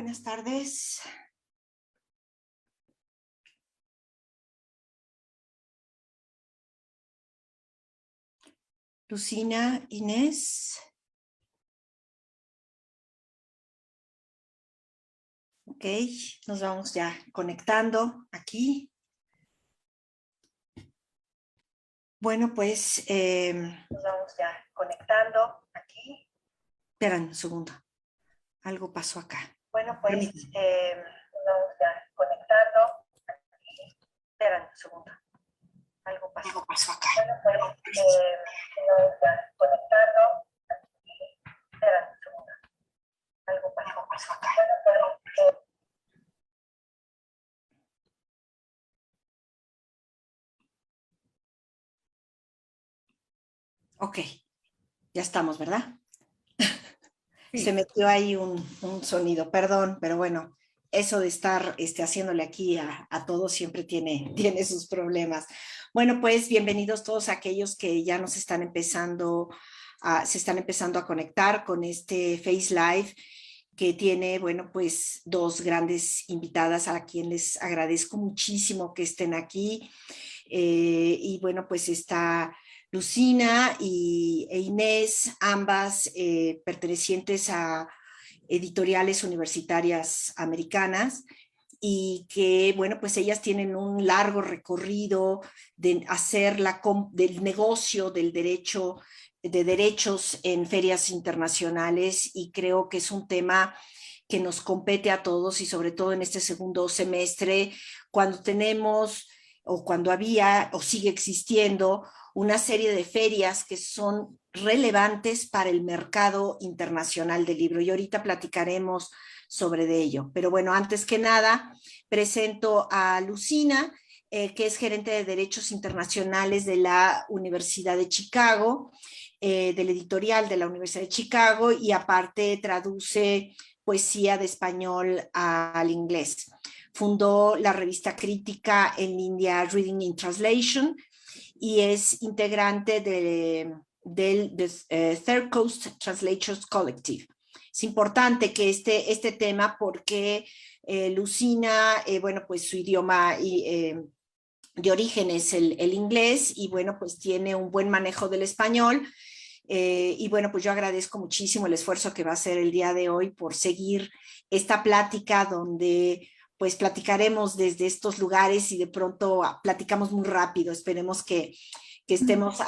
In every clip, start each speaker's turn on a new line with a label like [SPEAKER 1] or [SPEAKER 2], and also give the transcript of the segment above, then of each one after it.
[SPEAKER 1] buenas tardes. Lucina, Inés. Ok, nos vamos ya conectando aquí. Bueno, pues nos vamos ya conectando aquí. Esperan un segundo. Algo pasó acá. Bueno, pues nos vamos ya conectando aquí. Esperan un segundo. Algo pasó acá. Bueno, pues nos vamos ya conectando aquí. Esperan un segundo. Algo pasó acá. Bueno, pues, ok, ya estamos, ¿verdad? Sí. Se metió ahí un sonido, perdón, pero bueno, eso de estar haciéndole aquí a todos siempre tiene sus problemas. Bueno, pues bienvenidos todos aquellos que ya nos están se están empezando a conectar con este Face Live que tiene, bueno, pues dos grandes invitadas a quienes les agradezco muchísimo que estén aquí. Y bueno, pues está Lucina e Inés, ambas pertenecientes a editoriales universitarias americanas, y que, bueno, pues ellas tienen un largo recorrido de hacer del negocio del derecho, de derechos en ferias internacionales, y creo que es un tema que nos compete a todos, y sobre todo en este segundo semestre, cuando tenemos o cuando había o sigue existiendo una serie de ferias que son relevantes para el mercado internacional del libro. Y ahorita platicaremos sobre ello. Pero bueno, antes que nada, presento a Lucina, que es gerente de Derechos Internacionales de la Universidad de Chicago, del editorial de la Universidad de Chicago, y aparte traduce poesía de español al inglés. Fundó la revista crítica en línea Reading in Translation y es integrante del Third Coast Translators Collective. Es importante que este tema porque Lucina, bueno, pues su idioma de origen es el inglés, y bueno, pues tiene un buen manejo del español. Y bueno, pues yo agradezco muchísimo el esfuerzo que va a hacer el día de hoy por seguir esta plática donde pues platicaremos desde estos lugares y de pronto platicamos muy rápido. Esperemos que estemos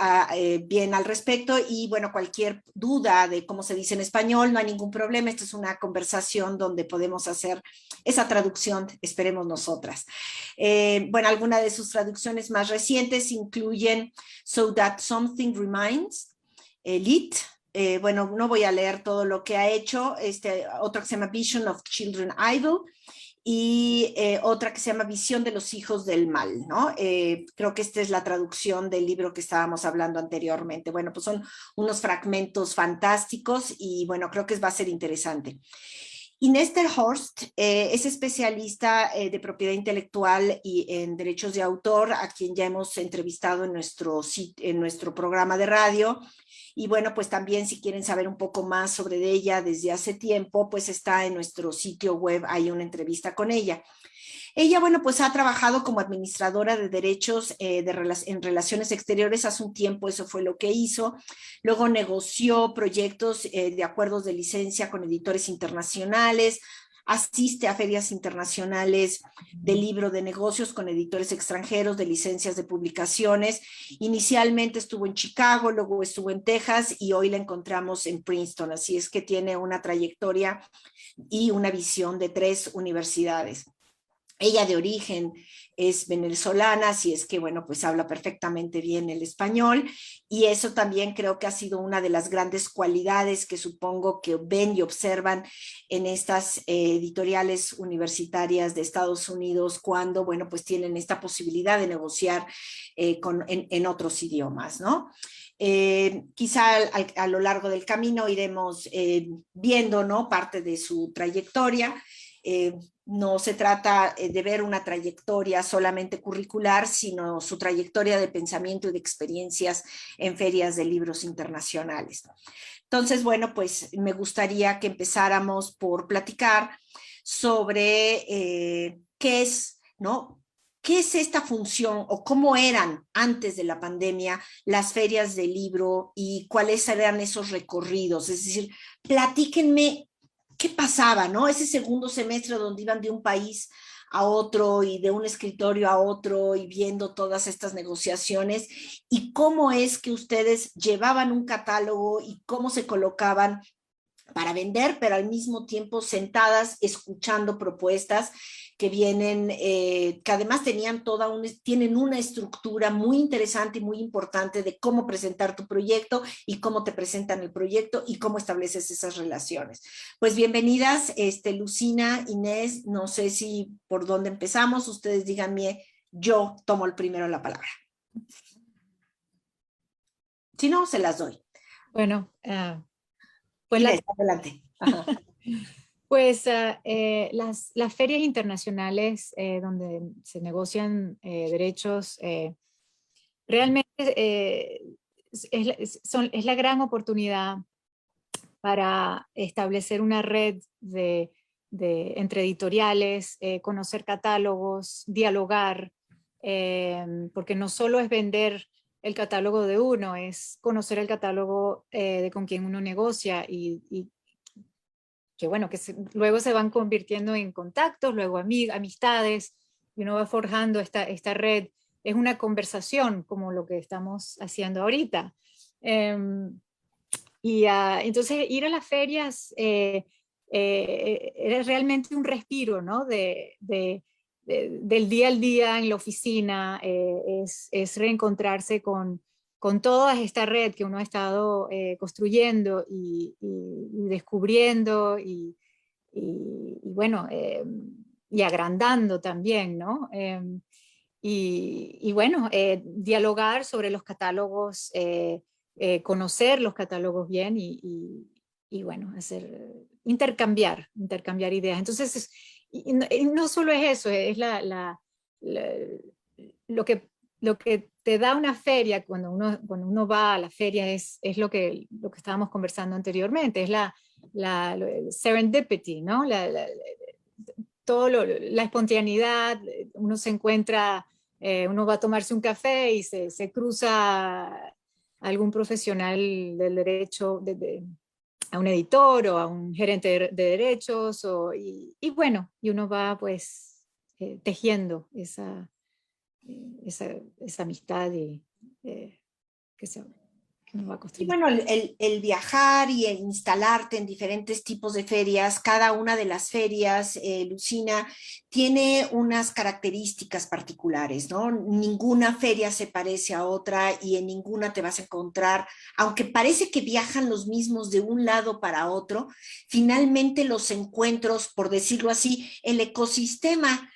[SPEAKER 1] bien al respecto, y bueno, cualquier duda de cómo se dice en español, no hay ningún problema. Esta es una conversación donde podemos hacer esa traducción, esperemos nosotras. Bueno, algunas de sus traducciones más recientes incluyen So That Something Remains, Lit. Bueno, no voy a leer todo lo que ha hecho. Otro que se llama Vision of Children Idle, y otra que se llama Visión de los Hijos del Mal, ¿no? Creo que esta es la traducción del libro que estábamos hablando anteriormente. Bueno, pues son unos fragmentos fantásticos, y bueno, creo que va a ser interesante. Inés Terhorst es especialista de propiedad intelectual y en derechos de autor, a quien ya hemos entrevistado en nuestro programa de radio. Y bueno, pues también si quieren saber un poco más sobre ella desde hace tiempo, pues está en nuestro sitio web, hay una entrevista con ella. Ella, bueno, pues ha trabajado como administradora de derechos en relaciones exteriores hace un tiempo. Eso fue lo que hizo. Luego negoció proyectos de acuerdos de licencia con editores internacionales, asiste a ferias internacionales de libro de negocios con editores extranjeros, de licencias de publicaciones. Inicialmente estuvo en Chicago, luego estuvo en Texas, y hoy la encontramos en Princeton. Así es que tiene una trayectoria y una visión de 3 universidades. Ella de origen es venezolana, así es que, bueno, pues habla perfectamente bien el español, y eso también creo que ha sido una de las grandes cualidades que supongo que ven y observan en estas editoriales universitarias de Estados Unidos cuando, bueno, pues tienen esta posibilidad de negociar en otros idiomas, ¿no? Quizá a lo largo del camino iremos viendo, ¿no?, parte de su trayectoria. No se trata de ver una trayectoria solamente curricular, sino su trayectoria de pensamiento y de experiencias en ferias de libros internacionales. Entonces, bueno, pues me gustaría que empezáramos por platicar sobre qué es, ¿no? ¿Qué es esta función o cómo eran antes de la pandemia las ferias de libro y cuáles eran esos recorridos? Es decir, platíquenme qué pasaba, ¿no? Ese segundo semestre donde iban de un país a otro y de un escritorio a otro y viendo todas estas negociaciones y cómo es que ustedes llevaban un catálogo y cómo se colocaban para vender, pero al mismo tiempo sentadas escuchando propuestas que vienen, que además tienen una estructura muy interesante y muy importante de cómo presentar tu proyecto y cómo te presentan el proyecto y cómo estableces esas relaciones. Pues bienvenidas, Lucina, Inés, no sé si por dónde empezamos, ustedes díganme, yo tomo el primero la palabra. Si no, se las doy.
[SPEAKER 2] Bueno, pues
[SPEAKER 1] Inés, adelante. Ajá.
[SPEAKER 2] Pues las ferias internacionales donde se negocian derechos realmente es la gran oportunidad para establecer una red entre editoriales, conocer catálogos, dialogar, porque no solo es vender el catálogo de uno, es conocer el catálogo de con quien uno negocia y que bueno, luego se van convirtiendo en contactos, luego amistades, y uno va forjando esta red. Es una conversación como lo que estamos haciendo ahorita. Entonces ir a las ferias era realmente un respiro, ¿no? Del día al día en la oficina, es reencontrarse con toda esta red que uno ha estado construyendo y descubriendo bueno, y agrandando también, ¿no? Bueno, dialogar sobre los catálogos, conocer los catálogos bien y bueno, intercambiar ideas. Entonces, y no solo es eso, es lo que te da una feria cuando uno va a la feria es lo que estábamos conversando anteriormente, es la serendipity, ¿no? La espontaneidad, uno se encuentra, uno va a tomarse un café y se cruza algún profesional del derecho, a un editor o a un gerente de derechos, y bueno, y uno va pues tejiendo esa amistad que uno va
[SPEAKER 1] Y
[SPEAKER 2] construyendo.
[SPEAKER 1] bueno, el viajar y el instalarte en diferentes tipos de ferias, cada una de las ferias, Lucina, tiene unas características particulares, ¿no? Ninguna feria se parece a otra y en ninguna te vas a encontrar, aunque parece que viajan los mismos de un lado para otro, finalmente los encuentros, por decirlo así, el ecosistema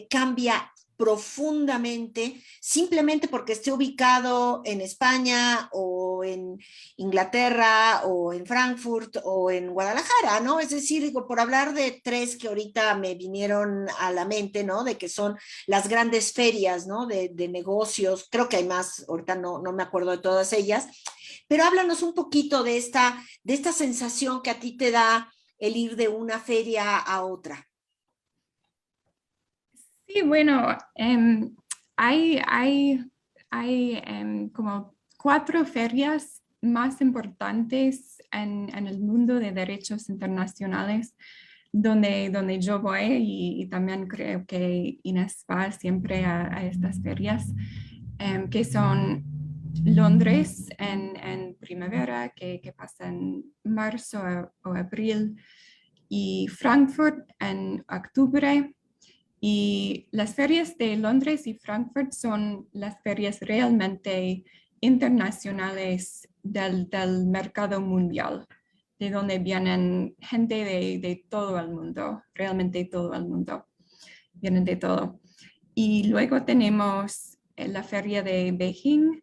[SPEAKER 1] cambia profundamente, simplemente porque esté ubicado en España o en Inglaterra o en Frankfurt o en Guadalajara, ¿no? Es decir, digo, por hablar de tres que ahorita me vinieron a la mente, ¿no? De que son las grandes ferias, ¿no? De negocios, creo que hay más, ahorita no me acuerdo de todas ellas, pero háblanos un poquito de esta sensación que a ti te da el ir de una feria a otra.
[SPEAKER 3] Sí, bueno, hay como 4 ferias más importantes en el mundo de derechos internacionales donde yo voy y también creo que Inés va siempre a estas ferias, que son Londres en primavera, que pasa en marzo o abril, y Frankfurt en octubre. Y las ferias de Londres y Frankfurt son las ferias realmente internacionales del mercado mundial, de donde vienen gente de todo el mundo, realmente todo el mundo, vienen de todo. Y luego tenemos la feria de Beijing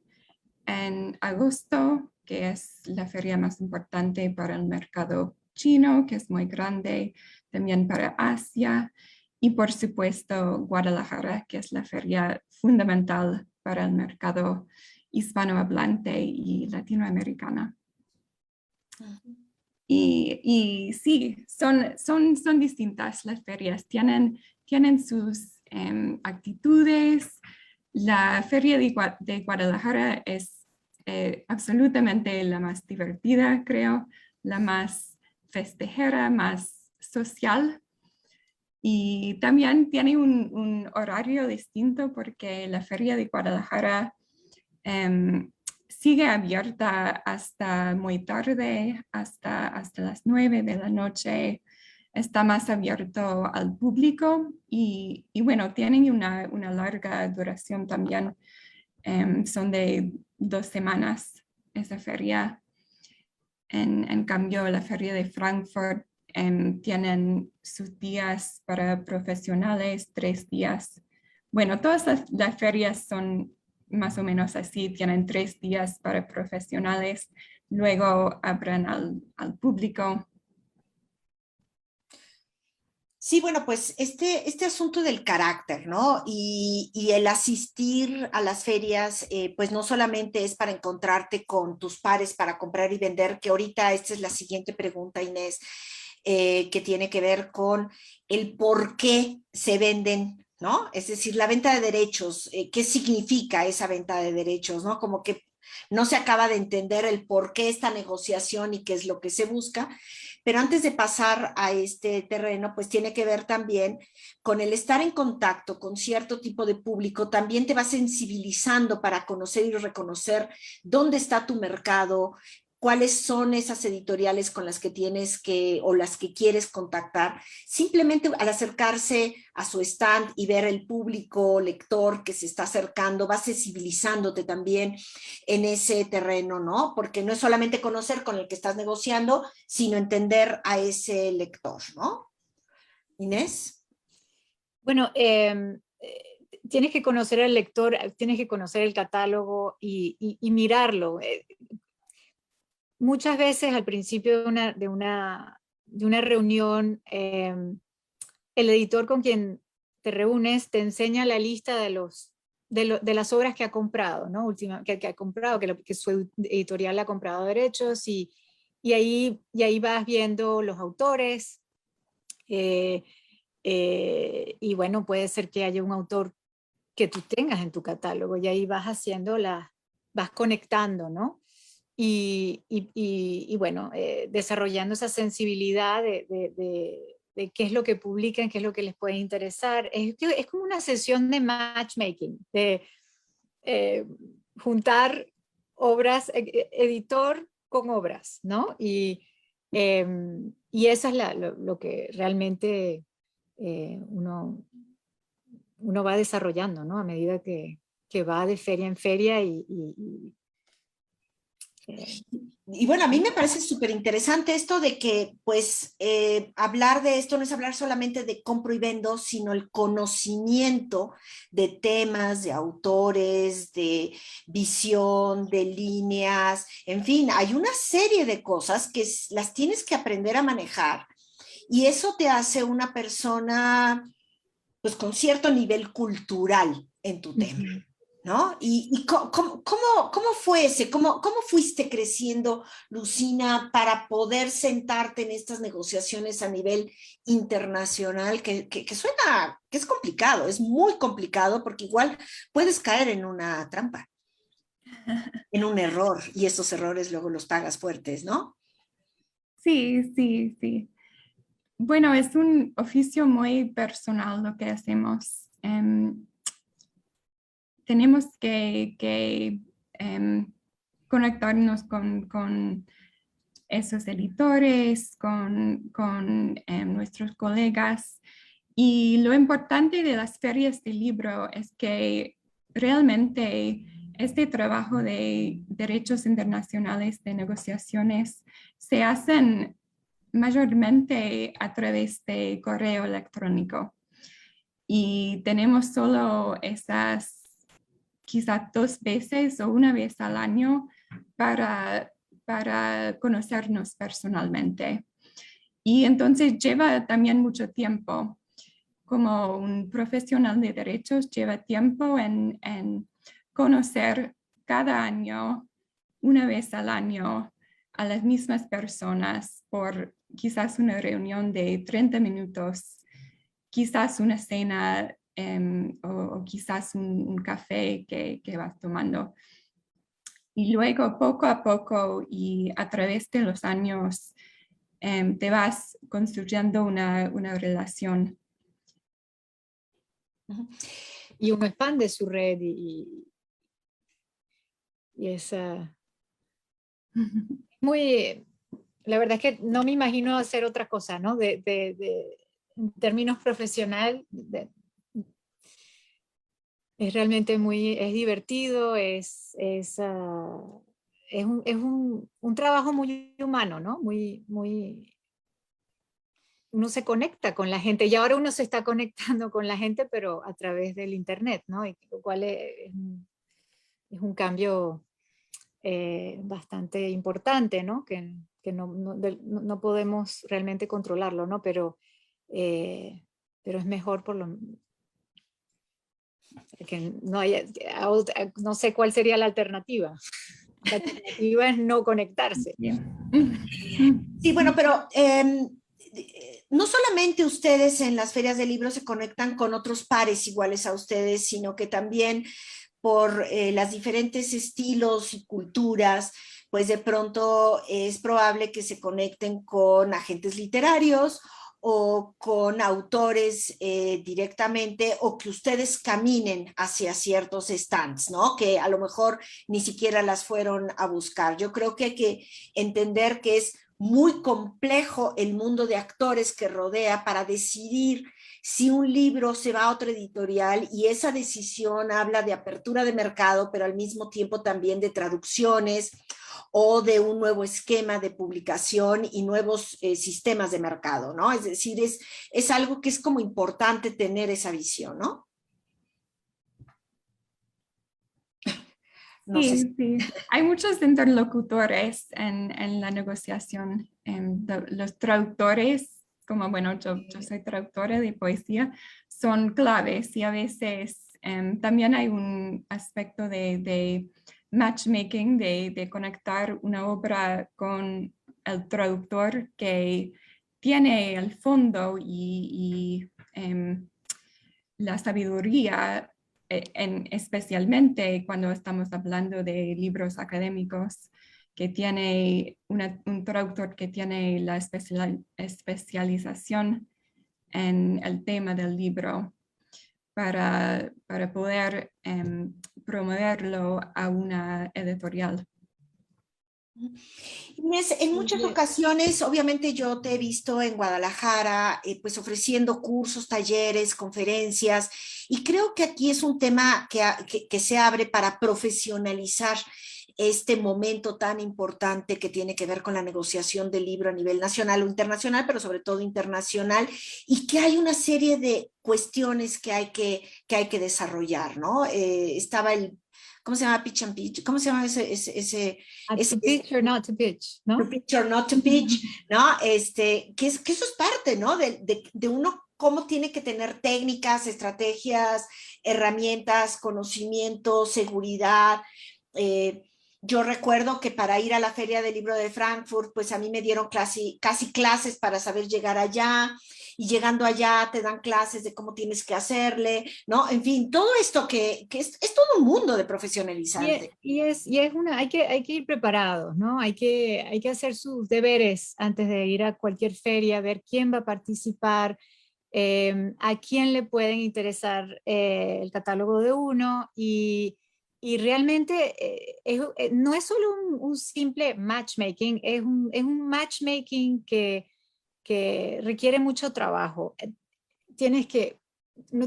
[SPEAKER 3] en agosto, que es la feria más importante para el mercado chino, que es muy grande, también para Asia. Y por supuesto, Guadalajara, que es la feria fundamental para el mercado hispanohablante y latinoamericana. Y sí, son distintas las ferias, tienen sus actitudes. La feria de Guadalajara es absolutamente la más divertida, creo, la más festejera, más social. Y también tiene un horario distinto porque la feria de Guadalajara sigue abierta hasta muy tarde, hasta las 9 de la noche. Está más abierto al público y bueno, tienen una larga duración también. Son de 2 semanas esa feria. En cambio, la feria de Frankfurt tienen sus días para profesionales, 3 días. Bueno, todas las ferias son más o menos así, tienen 3 días para profesionales, luego abren al público.
[SPEAKER 1] Sí, bueno, pues este asunto del carácter, ¿no? Y el asistir a las ferias, pues no solamente es para encontrarte con tus pares para comprar y vender, que ahorita esta es la siguiente pregunta, Inés, que tiene que ver con el por qué se venden, ¿no? Es decir, la venta de derechos, ¿qué significa esa venta de derechos, ¿no? Como que no se acaba de entender el por qué esta negociación y qué es lo que se busca. Pero antes de pasar a este terreno, pues tiene que ver también con el estar en contacto con cierto tipo de público, también te va sensibilizando para conocer y reconocer dónde está tu mercado, cuáles son esas editoriales con las que tienes que o las que quieres contactar. Simplemente al acercarse a su stand y ver el público lector que se está acercando, va sensibilizándote también en ese terreno, ¿no? Porque no es solamente conocer con el que estás negociando, sino entender a ese lector, ¿no? Inés.
[SPEAKER 2] Bueno, tienes que conocer al lector, tienes que conocer el catálogo y mirarlo. Muchas veces al principio de una reunión, el editor con quien te reúnes te enseña la lista de las obras que ha comprado, ¿no? Que ha comprado, que su editorial ha comprado derechos y ahí vas viendo los autores. Y bueno, puede ser que haya un autor que tú tengas en tu catálogo y ahí vas vas conectando, ¿no? Y bueno, desarrollando esa sensibilidad de qué es lo que publican, qué es lo que les puede interesar. Es como una sesión de matchmaking, de juntar obras, editor con obras, ¿no? Y eso es lo que realmente uno va desarrollando, ¿no? A medida que va de feria en feria
[SPEAKER 1] Y bueno, a mí me parece súper interesante esto de que, pues, hablar de esto no es hablar solamente de compro y vendo, sino el conocimiento de temas, de autores, de visión, de líneas, en fin, hay una serie de cosas que las tienes que aprender a manejar y eso te hace una persona, pues, con cierto nivel cultural en tu tema. ¿No? ¿Y cómo fue ese? ¿Cómo fuiste creciendo, Lucina, para poder sentarte en estas negociaciones a nivel internacional? Que suena, que es complicado, es muy complicado porque igual puedes caer en una trampa, en un error, y esos errores luego los pagas fuertes, ¿no?
[SPEAKER 3] Sí, sí, sí. Bueno, es un oficio muy personal lo que hacemos. Tenemos que conectarnos con esos editores, con nuestros colegas. Y lo importante de las ferias de libro es que realmente este trabajo de derechos internacionales, de negociaciones, se hacen mayormente a través de correo electrónico. Y tenemos solo esas quizás 2 veces o una vez al año para conocernos personalmente. Y entonces lleva también mucho tiempo. Como un profesional de derechos, lleva tiempo en conocer cada año, una vez al año, a las mismas personas por quizás una reunión de 30 minutos, quizás una cena o quizás un café que vas tomando. Y luego poco a poco y a través de los años te vas construyendo una relación.
[SPEAKER 2] Y uno expande su red y es muy, la verdad es que no me imagino hacer otra cosa, ¿no? En términos profesional, es realmente es divertido, es un trabajo muy humano, ¿no? Uno se conecta con la gente y ahora uno se está conectando con la gente, pero a través del internet, ¿no? Lo cual es un cambio bastante importante, ¿no? Que no podemos realmente controlarlo, ¿no? Pero es mejor que no sé cuál sería la alternativa. La alternativa es no conectarse.
[SPEAKER 1] Sí, bueno, pero no solamente ustedes en las ferias de libros se conectan con otros pares iguales a ustedes, sino que también por las diferentes estilos y culturas, pues de pronto es probable que se conecten con agentes literarios o con autores directamente, o que ustedes caminen hacia ciertos stands, ¿no? Que a lo mejor ni siquiera las fueron a buscar. Yo creo que hay que entender que es muy complejo el mundo de actores que rodea para decidir si un libro se va a otra editorial, y esa decisión habla de apertura de mercado, pero al mismo tiempo también de traducciones o de un nuevo esquema de publicación y nuevos sistemas de mercado, ¿no? Es decir, es algo que es como importante tener esa visión, ¿no? No sé.
[SPEAKER 3] Sí, sí. Hay muchos interlocutores en la negociación. Los traductores, como bueno, yo soy traductora de poesía, son claves, y a veces también hay un aspecto de matchmaking, de conectar una obra con el traductor que tiene el fondo y la sabiduría, especialmente cuando estamos hablando de libros académicos, que tiene un traductor que tiene la especialización en el tema del libro para poder promoverlo a una editorial.
[SPEAKER 1] Inés, en muchas ocasiones, obviamente yo te he visto en Guadalajara, pues ofreciendo cursos, talleres, conferencias, y creo que aquí es un tema que se abre para profesionalizar este momento tan importante que tiene que ver con la negociación del libro a nivel nacional o internacional, pero sobre todo internacional, y que hay una serie de cuestiones que hay que desarrollar, ¿no? Estaba ¿cómo se llama? Pitch and Pitch. ¿Cómo se llama ese
[SPEAKER 2] To pitch or not to pitch, ¿no?
[SPEAKER 1] To pitch or not to pitch, ¿no? Que eso es parte, ¿no? De uno cómo tiene que tener técnicas, estrategias, herramientas, conocimiento, seguridad. Yo recuerdo que para ir a la Feria del Libro de Frankfurt, pues a mí me dieron casi clases para saber llegar allá, y llegando allá te dan clases de cómo tienes que hacerle, ¿no? En fin, todo esto que es todo un mundo de profesionalizante.
[SPEAKER 2] Hay que ir preparados, ¿no? Hay que hacer sus deberes antes de ir a cualquier feria, ver quién va a participar, a quién le pueden interesar el catálogo de uno, y realmente no es solo un simple matchmaking, es un matchmaking que requiere mucho trabajo. Uno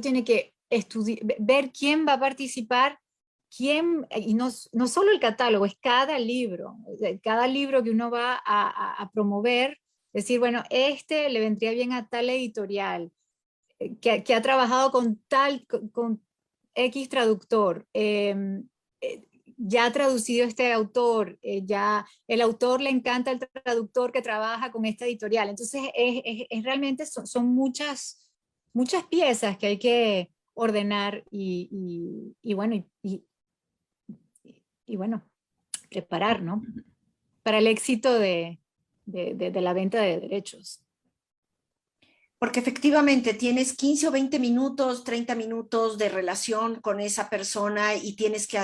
[SPEAKER 2] tiene que ver quién va a participar, y no solo el catálogo, es cada libro que uno va a promover, decir, bueno, este le vendría bien a tal editorial, que ha trabajado con X traductor, ya ha traducido este autor, ya el autor le encanta el traductor que trabaja con esta editorial. Entonces realmente son muchas piezas que hay que ordenar y bueno, preparar, ¿no? para el éxito de la venta de derechos.
[SPEAKER 1] Porque efectivamente tienes 15 o 20 minutos, 30 minutos de relación con esa persona y tienes que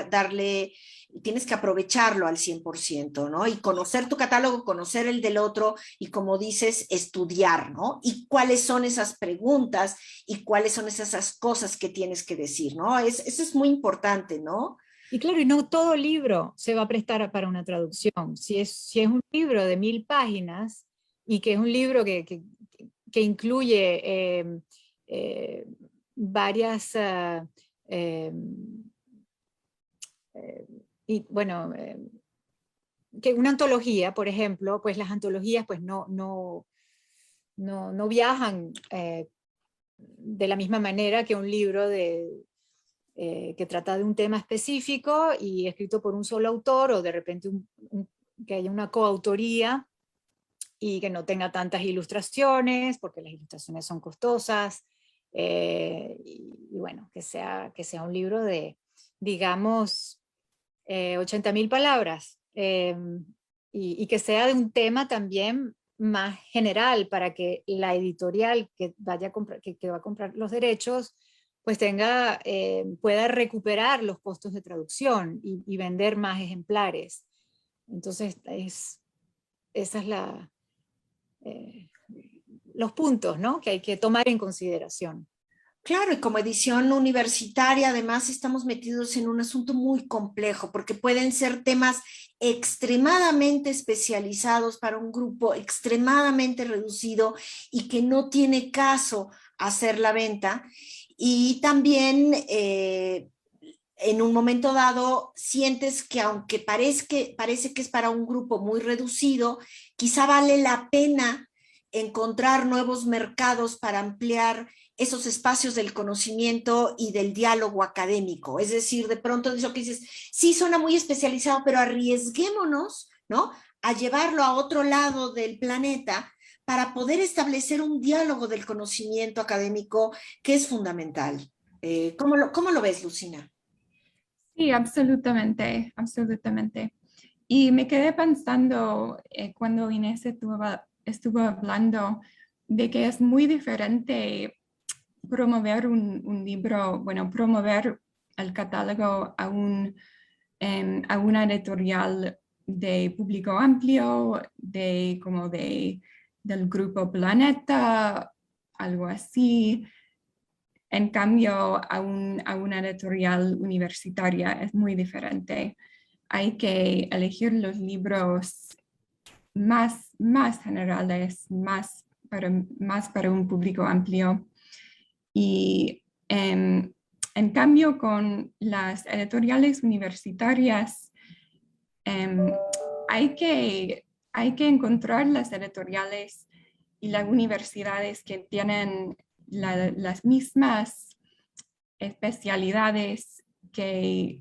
[SPEAKER 1] tienes que aprovecharlo al 100%, ¿no? Y conocer tu catálogo, conocer el del otro y, como dices, estudiar, ¿no? Y cuáles son esas preguntas y cuáles son esas cosas que tienes que decir, ¿no? Eso es muy importante, ¿no?
[SPEAKER 2] Y claro, y no todo libro se va a prestar para una traducción. Si es un libro de 1000 páginas y que es un libro que incluye varias, y bueno, que una antología, por ejemplo, pues las antologías pues no viajan de la misma manera que un libro que trata de un tema específico y escrito por un solo autor, o de repente que haya una coautoría y que no tenga tantas ilustraciones, porque las ilustraciones son costosas, y bueno, que sea un libro de, digamos, 80.000 palabras, y que sea de un tema también más general, para que la editorial que vaya a comprar, que va a comprar los derechos, pues pueda recuperar los costos de traducción y vender más ejemplares. Entonces, esa es los puntos, ¿no?, que hay que tomar en consideración.
[SPEAKER 1] Claro, y como edición universitaria, además, estamos metidos en un asunto muy complejo, porque pueden ser temas extremadamente especializados para un grupo extremadamente reducido y que no tiene caso hacer la venta. Y también en un momento dado sientes que, aunque parece que es para un grupo muy reducido, quizá vale la pena encontrar nuevos mercados para ampliar esos espacios del conocimiento y del diálogo académico. Es decir, de pronto eso que dices, sí suena muy especializado, pero arriesguémonos, ¿no?, a llevarlo a otro lado del planeta para poder establecer un diálogo del conocimiento académico que es fundamental. ¿Cómo lo ves, Lucina?
[SPEAKER 3] Sí, absolutamente, absolutamente. Y me quedé pensando cuando Inés estuvo hablando de que es muy diferente promover un libro, bueno, promover el catálogo a una editorial de público amplio, del grupo Planeta, algo así. En cambio, a una editorial universitaria es muy diferente. Hay que elegir los libros más generales, más para un público amplio. Y en cambio, con las editoriales universitarias, hay que encontrar las editoriales y las universidades que tienen las mismas especialidades que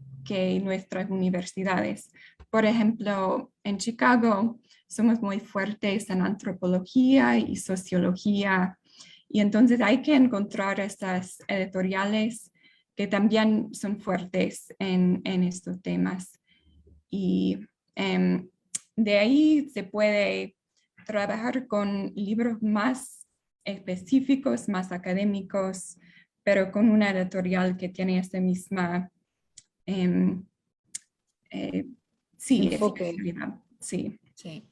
[SPEAKER 3] nuestras universidades. Por ejemplo, en Chicago somos muy fuertes en antropología y sociología, y entonces hay que encontrar estas editoriales que también son fuertes en estos temas. Y de ahí se puede trabajar con libros más específicos, más académicos, pero con una editorial que tiene esa misma
[SPEAKER 2] Enfoque.
[SPEAKER 3] Sí.
[SPEAKER 2] Sí.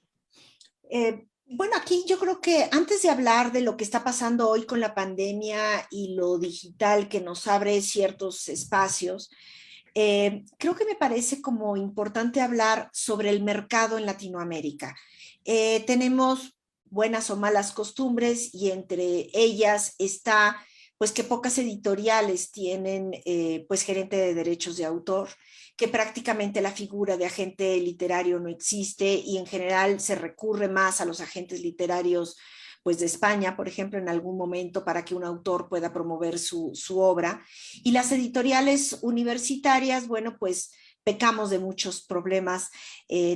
[SPEAKER 1] Bueno, aquí yo creo que antes de hablar de lo que está pasando hoy con la pandemia y lo digital que nos abre ciertos espacios, creo que me parece como importante hablar sobre el mercado en Latinoamérica. Tenemos buenas o malas costumbres, y entre ellas está pues que pocas editoriales tienen pues gerente de derechos de autor, que prácticamente la figura de agente literario no existe, y en general se recurre más a los agentes literarios pues de España, por ejemplo, en algún momento, para que un autor pueda promover su obra. Y las editoriales universitarias, bueno, pues pecamos de muchos problemas,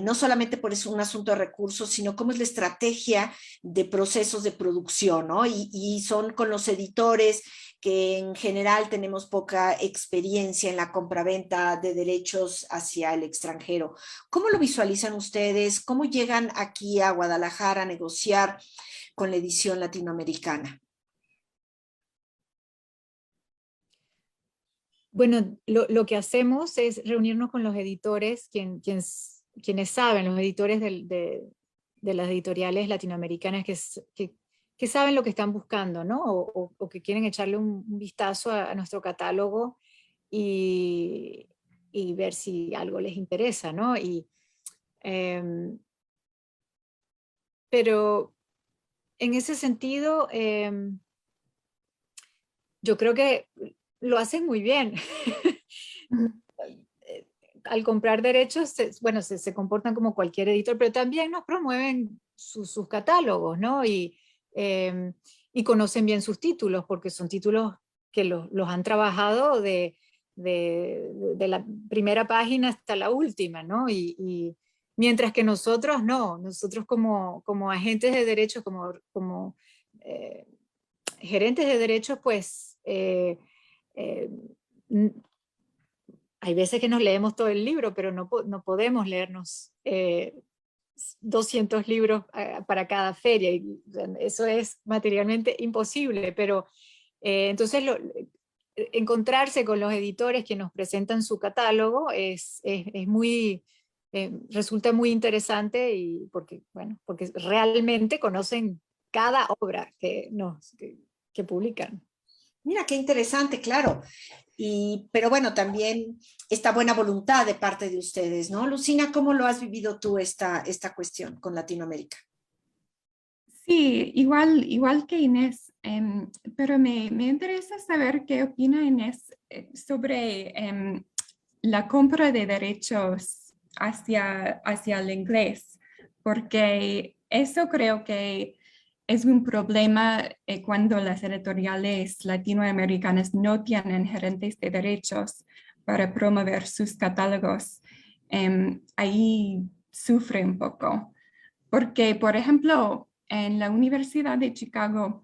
[SPEAKER 1] no solamente por eso un asunto de recursos, sino cómo es la estrategia de procesos de producción, ¿no? Y son con los editores que en general tenemos poca experiencia en la compraventa de derechos hacia el extranjero. ¿Cómo lo visualizan ustedes? ¿Cómo llegan aquí a Guadalajara a negociar con la edición latinoamericana?
[SPEAKER 2] Bueno, lo que hacemos es reunirnos con los editores, quienes saben, los editores de las editoriales latinoamericanas que saben lo que están buscando, ¿no? O que quieren echarle un vistazo a nuestro catálogo y, y ver si algo les interesa, ¿no? Pero en ese sentido, yo creo que lo hacen muy bien. Al comprar derechos, bueno, se comportan como cualquier editor, pero también nos promueven sus catálogos, ¿no? Y conocen bien sus títulos, porque son títulos que los han trabajado de la primera página hasta la última, ¿no? Y mientras que nosotros no, nosotros como agentes de derechos, como gerentes de derechos, pues eh, hay veces que nos leemos todo el libro, pero no podemos leernos 200 libros para cada feria. Y eso es materialmente imposible, pero entonces encontrarse con los editores que nos presentan su catálogo es muy, resulta muy interesante y bueno, porque realmente conocen cada obra que publican.
[SPEAKER 1] Mira, qué interesante, claro. Pero bueno, también esta buena voluntad de parte de ustedes, ¿no? Lucina, ¿cómo lo has vivido tú esta cuestión con Latinoamérica?
[SPEAKER 3] Sí, igual que Inés, pero me interesa saber qué opina Inés sobre la compra de derechos hacia el inglés, porque eso creo que es un problema cuando las editoriales latinoamericanas no tienen gerentes de derechos para promover sus catálogos. Ahí sufre un poco, porque, por ejemplo, en la Universidad de Chicago,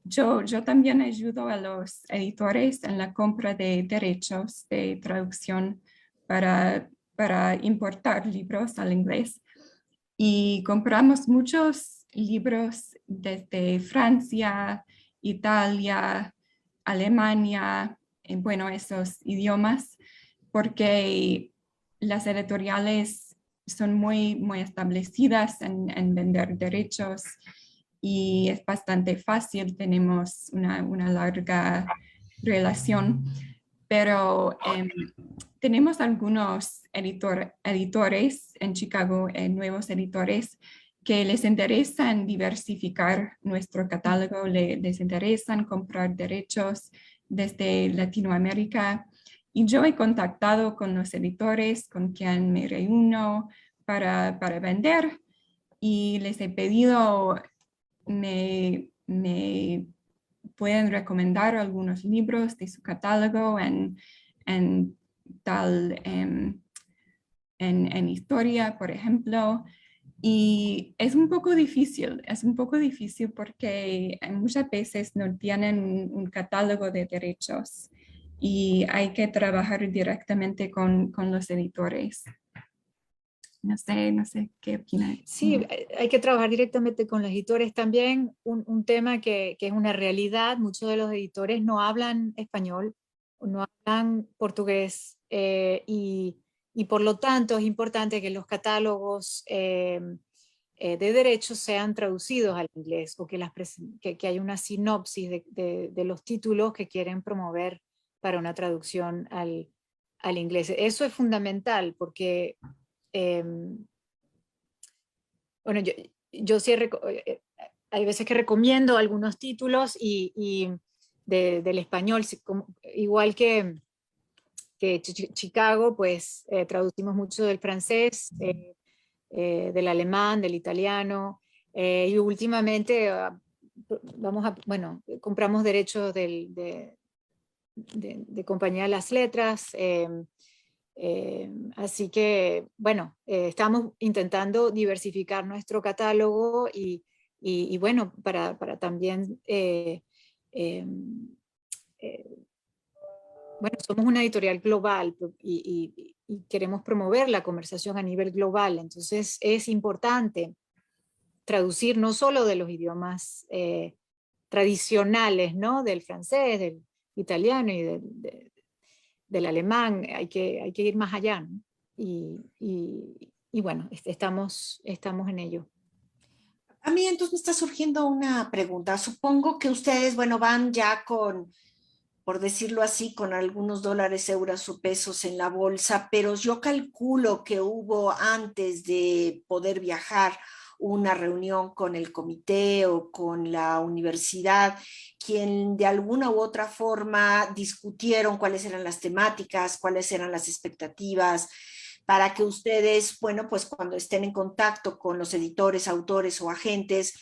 [SPEAKER 3] yo también ayudo a los editores en la compra de derechos de traducción para importar libros al inglés. Y compramos muchos libros desde Francia, Italia, Alemania, bueno, esos idiomas, porque las editoriales son muy establecidas en vender derechos y es bastante fácil, tenemos una larga relación, pero tenemos algunos editores en Chicago, nuevos editores, que les interesan diversificar nuestro catálogo, les interesan comprar derechos desde Latinoamérica. Y yo he contactado con los editores con quien me reúno para vender y les he pedido, me pueden recomendar algunos libros de su catálogo en tal, en historia, por ejemplo. Y es un poco difícil porque muchas veces no tienen un catálogo de derechos y hay que trabajar directamente con los editores. No sé qué opinas.
[SPEAKER 2] Sí, hay que trabajar directamente con los editores. También un tema que es una realidad, muchos de los editores no hablan español, no hablan portugués y por lo tanto es importante que los catálogos de derechos sean traducidos al inglés o que haya una sinopsis de los títulos que quieren promover para una traducción al inglés. Eso es fundamental porque bueno, yo sí hay veces que recomiendo algunos títulos y del español, igual que Chicago, pues traducimos mucho del francés, del alemán, del italiano, y últimamente bueno, compramos derechos de Compañía de las Letras, Así que, bueno, estamos intentando diversificar nuestro catálogo y bueno, para también, bueno, somos una editorial global y queremos promover la conversación a nivel global, entonces es importante traducir no solo de los idiomas tradicionales, ¿no? Del francés, del italiano y del alemán, hay que ir más allá, ¿no? Y bueno, estamos en ello.
[SPEAKER 1] A mí entonces me está surgiendo una pregunta. Supongo que ustedes, bueno, van ya con, por decirlo así, con algunos dólares, euros o pesos en la bolsa, pero yo calculo que hubo antes de poder viajar una reunión con el comité o con la universidad, quien de alguna u otra forma discutieron cuáles eran las temáticas, cuáles eran las expectativas, para que ustedes, bueno, pues cuando estén en contacto con los editores, autores o agentes,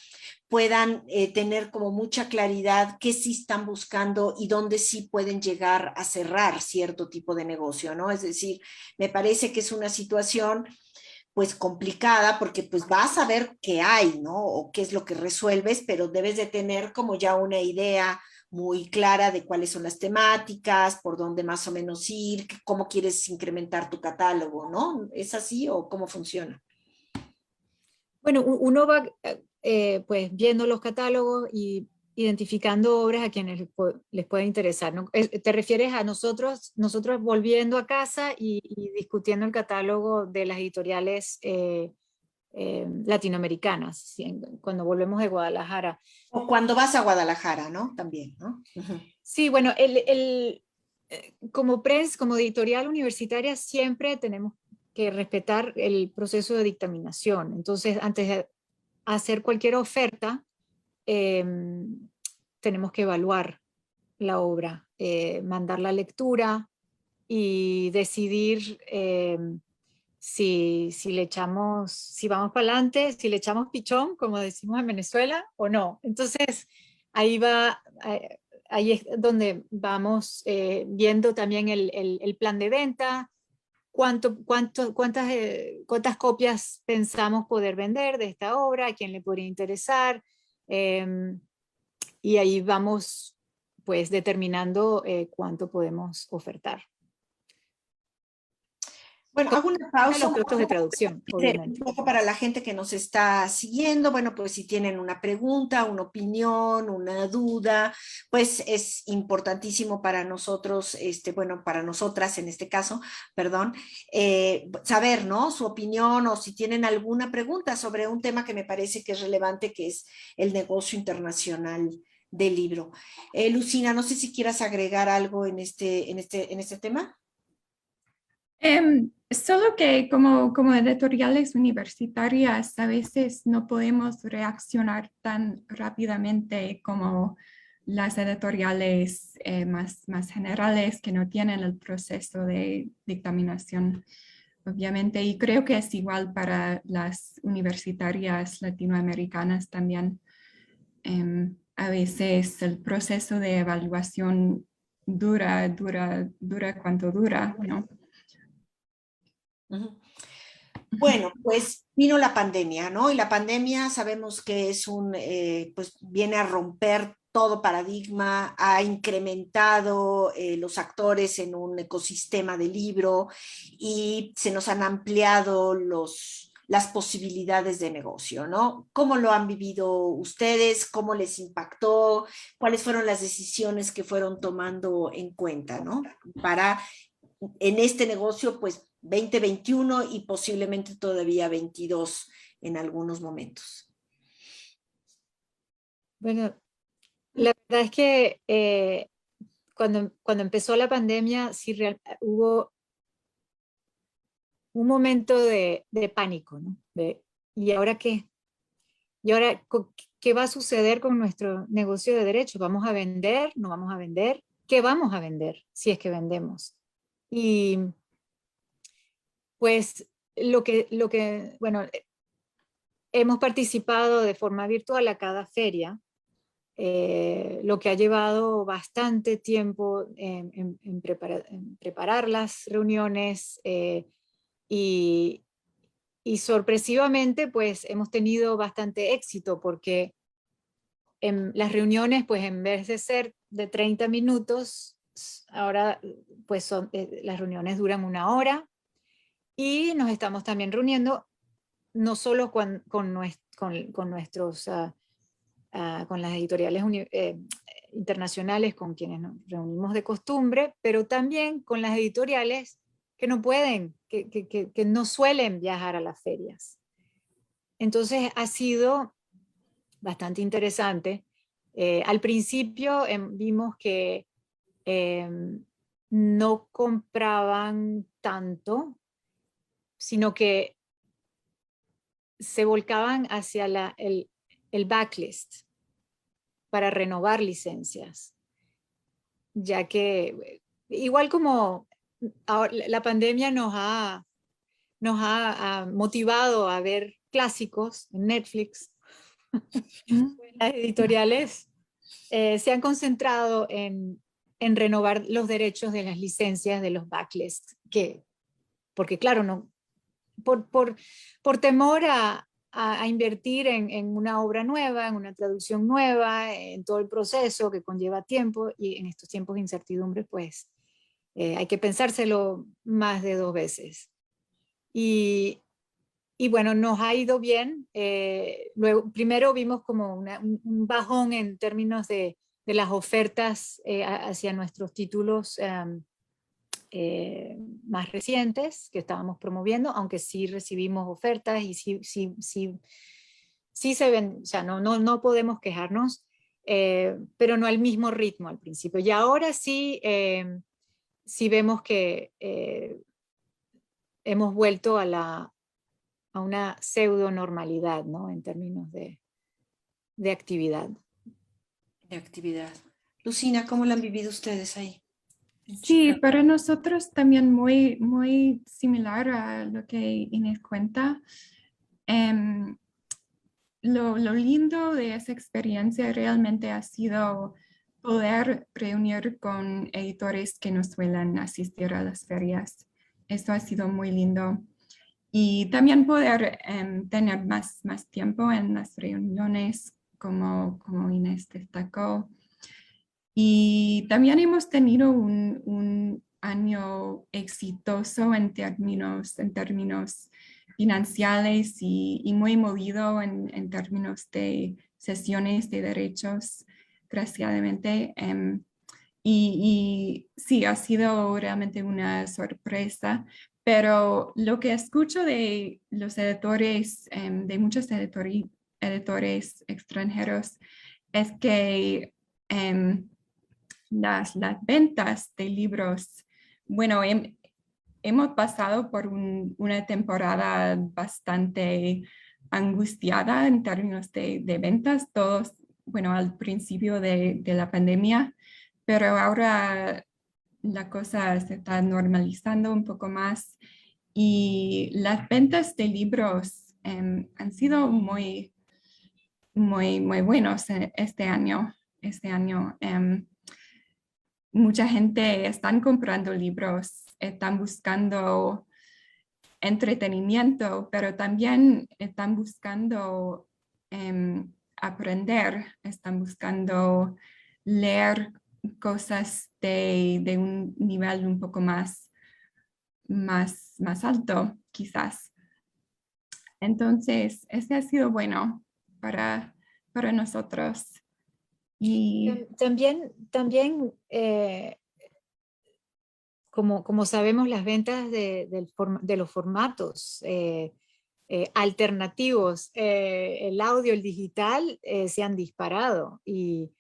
[SPEAKER 1] puedan tener como mucha claridad qué sí están buscando y dónde sí pueden llegar a cerrar cierto tipo de negocio, ¿no? Es decir, me parece que es una situación pues complicada porque pues vas a ver qué hay, ¿no? O qué es lo que resuelves, pero debes de tener como ya una idea muy clara de cuáles son las temáticas, por dónde más o menos ir, cómo quieres incrementar tu catálogo, ¿no? ¿Es así o cómo funciona?
[SPEAKER 2] Bueno, uno va pues viendo los catálogos y identificando obras a quienes les puede interesar, ¿no? ¿Te refieres a nosotros volviendo a casa y discutiendo el catálogo de las editoriales latinoamericanas, ¿sí? Cuando volvemos de Guadalajara?
[SPEAKER 1] O cuando vas a Guadalajara, ¿no? También, ¿no? Uh-huh.
[SPEAKER 2] Sí, bueno, como como editorial universitaria, siempre tenemos que respetar el proceso de dictaminación. Entonces, antes de hacer cualquier oferta, eh, tenemos que evaluar la obra, mandar la lectura y decidir si le echamos, si vamos para adelante, si le echamos pichón, como decimos en Venezuela, o no. Entonces, ahí va, ahí es donde vamos viendo también el plan de venta, cuántas copias pensamos poder vender de esta obra, a quién le podría interesar, y ahí vamos pues determinando cuánto podemos ofertar.
[SPEAKER 1] Bueno, hago una pausa
[SPEAKER 2] Los costos de traducción,
[SPEAKER 1] un
[SPEAKER 2] obviamente.
[SPEAKER 1] poco para la gente que nos está siguiendo. Bueno, pues si tienen una pregunta, una opinión, una duda, pues es importantísimo para nosotros, bueno, para nosotras en este caso, perdón, saber, ¿no? Su opinión o si tienen alguna pregunta sobre un tema que me parece que es relevante, que es el negocio internacional del libro. Lucina, no sé si quieras agregar algo en este tema.
[SPEAKER 3] Solo que como editoriales universitarias a veces no podemos reaccionar tan rápidamente como las editoriales más generales que no tienen el proceso de dictaminación, obviamente. Y creo que es igual para las universitarias latinoamericanas también. A veces el proceso de evaluación dura cuanto dura, ¿no?
[SPEAKER 1] Bueno, pues vino la pandemia, ¿no? Y la pandemia sabemos que es pues viene a romper todo paradigma, ha incrementado los actores en un ecosistema de libro y se nos han ampliado las posibilidades de negocio, ¿no? ¿Cómo lo han vivido ustedes? ¿Cómo les impactó? ¿Cuáles fueron las decisiones que fueron tomando en cuenta, ¿no? Para en este negocio, pues 2021 y posiblemente todavía 22 en algunos momentos.
[SPEAKER 2] Bueno, la verdad es que cuando empezó la pandemia, sí hubo un momento de pánico, ¿no? ¿Y ahora qué? ¿Y ahora qué va a suceder con nuestro negocio de derechos? ¿Vamos a vender? ¿No vamos a vender? ¿Qué vamos a vender si es que vendemos? Y pues bueno, hemos participado de forma virtual a cada feria lo que ha llevado bastante tiempo en preparar las reuniones y sorpresivamente pues hemos tenido bastante éxito porque en las reuniones pues en vez de ser de 30 minutos, ahora pues las reuniones duran 1 hora y nos estamos también reuniendo no solo con nuestros... con las editoriales internacionales con quienes nos reunimos de costumbre, pero también con las editoriales que no pueden, que no suelen viajar a las ferias. Entonces ha sido bastante interesante. Al principio vimos que no compraban tanto, sino que se volcaban hacia el backlist para renovar licencias, ya que igual como la pandemia nos ha motivado a ver clásicos en Netflix, las editoriales se han concentrado en renovar los derechos de las licencias de los backlists, porque claro, no, por temor a invertir en una obra nueva, en una traducción nueva, en todo el proceso que conlleva tiempo, y en estos tiempos de incertidumbre, pues hay que pensárselo más de 2 veces. Y bueno, nos ha ido bien. Luego, primero vimos como un bajón en términos de las ofertas hacia nuestros títulos más recientes que estábamos promoviendo, aunque sí recibimos ofertas y sí se ven, o sea, no podemos quejarnos, pero no al mismo ritmo al principio. Y ahora sí, sí vemos que hemos vuelto a una pseudo normalidad, ¿no? En términos de actividad.
[SPEAKER 1] De actividad. Lucina, ¿cómo la han vivido ustedes ahí?
[SPEAKER 3] Sí, para nosotros también muy, muy similar a lo que Inés cuenta. Lo lindo de esa experiencia realmente ha sido poder reunir con editores que no suelen asistir a las ferias. Esto ha sido muy lindo. Y también poder tener más tiempo en las reuniones, como Inés destacó. Y también hemos tenido un año exitoso en términos financieros y muy movido en términos de sesiones de derechos, desgraciadamente. Y sí, ha sido realmente una sorpresa, pero lo que escucho de los editores, de muchos editores extranjeros, es que las ventas de libros, bueno, hemos pasado por una temporada bastante angustiada en términos de ventas, todos, bueno, al principio de la pandemia, pero ahora la cosa se está normalizando un poco más y las ventas de libros han sido muy, muy, muy buenos este año. Mucha gente están comprando libros, están buscando entretenimiento, pero también están buscando aprender, están buscando leer cosas de un nivel un poco más alto, quizás. Entonces, ese ha sido bueno para nosotros. Y
[SPEAKER 2] También como sabemos, las ventas de los formatos alternativos, el audio, el digital, se han disparado. Y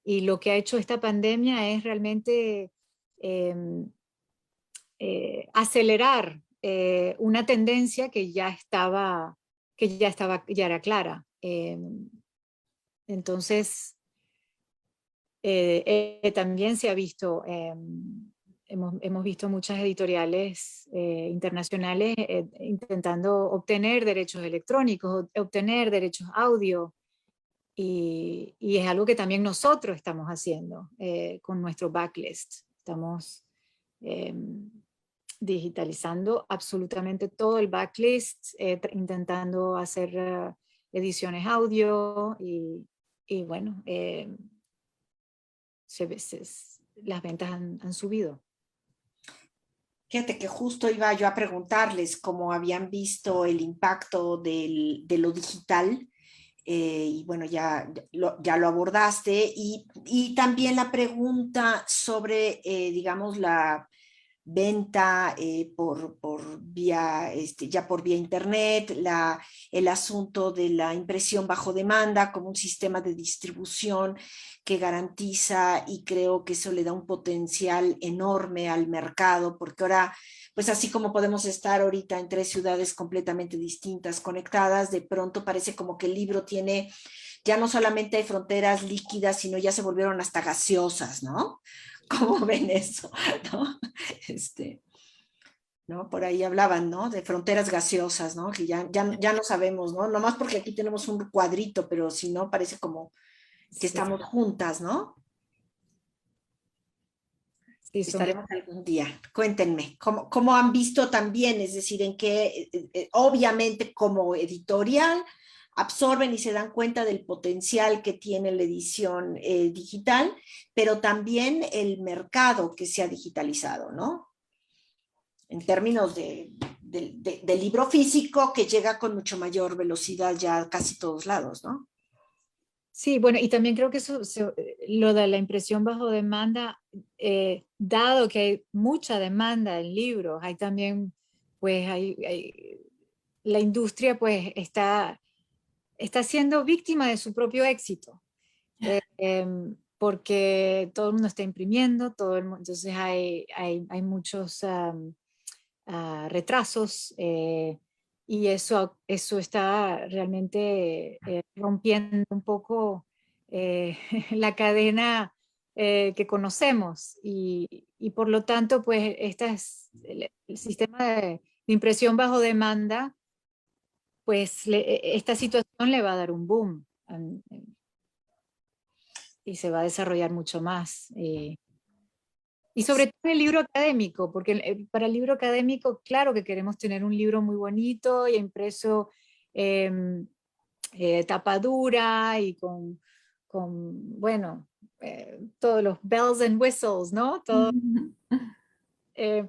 [SPEAKER 2] lo que ha hecho esta pandemia es realmente acelerar una tendencia que ya era clara. Entonces, también se ha visto, hemos visto muchas editoriales internacionales intentando obtener derechos electrónicos, obtener derechos audio, y es algo que también nosotros estamos haciendo con nuestro backlist. Estamos digitalizando absolutamente todo el backlist, intentando hacer ediciones audio y bueno, las ventas han subido.
[SPEAKER 1] Fíjate que justo iba yo a preguntarles cómo habían visto el impacto de lo digital, y bueno, ya lo abordaste, y también la pregunta sobre, digamos, la venta por vía, ya por vía internet, el asunto de la impresión bajo demanda como un sistema de distribución que garantiza, y creo que eso le da un potencial enorme al mercado, porque ahora, pues así como podemos estar ahorita en 3 ciudades completamente distintas, conectadas, de pronto parece como que el libro tiene, ya no solamente hay fronteras líquidas, sino ya se volvieron hasta gaseosas, ¿no? ¿Cómo ven eso? ¿No? ¿No? Por ahí hablaban, ¿no? De fronteras gaseosas, ¿no? Que ya no sabemos, ¿no? Nomás porque aquí tenemos un cuadrito, pero si no, parece como que
[SPEAKER 2] Sí,
[SPEAKER 1] estamos juntas, ¿no?
[SPEAKER 2] sí,
[SPEAKER 1] Estaremos algún día. Cuéntenme, ¿cómo han visto también? Es decir, en qué, obviamente como editorial, absorben y se dan cuenta del potencial que tiene la edición digital, pero también el mercado que se ha digitalizado, ¿no? En términos de libro físico que llega con mucho mayor velocidad ya a casi todos lados, ¿no?
[SPEAKER 2] sí, bueno, y también creo que lo de la impresión bajo demanda, dado que hay mucha demanda en libros, hay también, pues, la industria pues está siendo víctima de su propio éxito, porque todo el mundo está imprimiendo, entonces hay muchos retrasos, y eso está realmente rompiendo un poco la cadena que conocemos y por lo tanto pues el sistema de impresión bajo demanda, pues esta situación le va a dar un boom y se va a desarrollar mucho más. Y sobre todo en el libro académico, porque para el libro académico, claro que queremos tener un libro muy bonito y impreso tapa dura y bueno, todos los bells and whistles, ¿no? Todo, eh,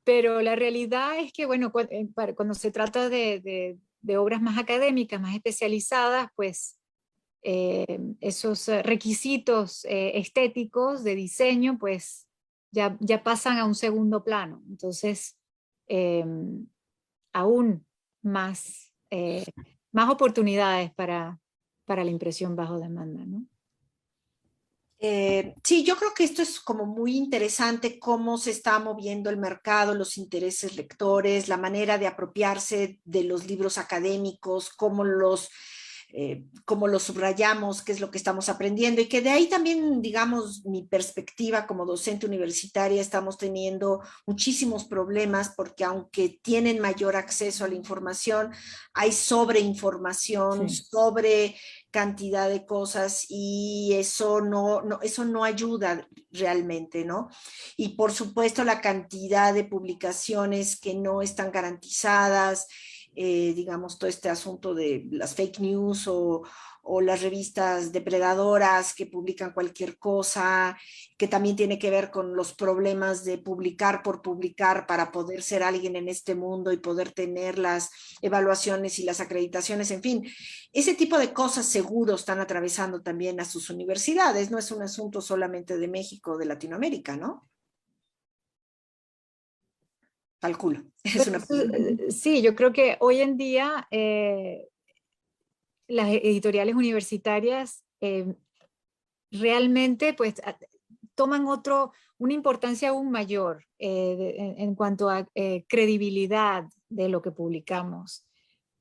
[SPEAKER 2] pero la realidad es que, bueno, cuando se trata de obras más académicas, más especializadas, pues esos requisitos estéticos de diseño, pues ya pasan a un segundo plano. Entonces, eh, aún más oportunidades para la impresión bajo demanda, ¿no?
[SPEAKER 1] Sí, yo creo que esto es como muy interesante, cómo se está moviendo el mercado, los intereses lectores, la manera de apropiarse de los libros académicos, cómo los subrayamos, qué es lo que estamos aprendiendo, y que de ahí también, digamos, mi perspectiva como docente universitaria, estamos teniendo muchísimos problemas porque aunque tienen mayor acceso a la información, hay sobreinformación,
[SPEAKER 2] Sí.
[SPEAKER 1] sobre cantidad de cosas, y eso no ayuda realmente, ¿no? Y por supuesto la cantidad de publicaciones que no están garantizadas, digamos, todo este asunto de las fake news o las revistas depredadoras que publican cualquier cosa, que también tiene que ver con los problemas de publicar por publicar para poder ser alguien en este mundo y poder tener las evaluaciones y las acreditaciones, en fin, ese tipo de cosas seguro están atravesando también a sus universidades, no es un asunto solamente de México, de Latinoamérica, ¿no? Calculo. Es una
[SPEAKER 2] Sí, yo creo que hoy en día las editoriales universitarias realmente pues toman una importancia aún mayor en cuanto a credibilidad de lo que publicamos,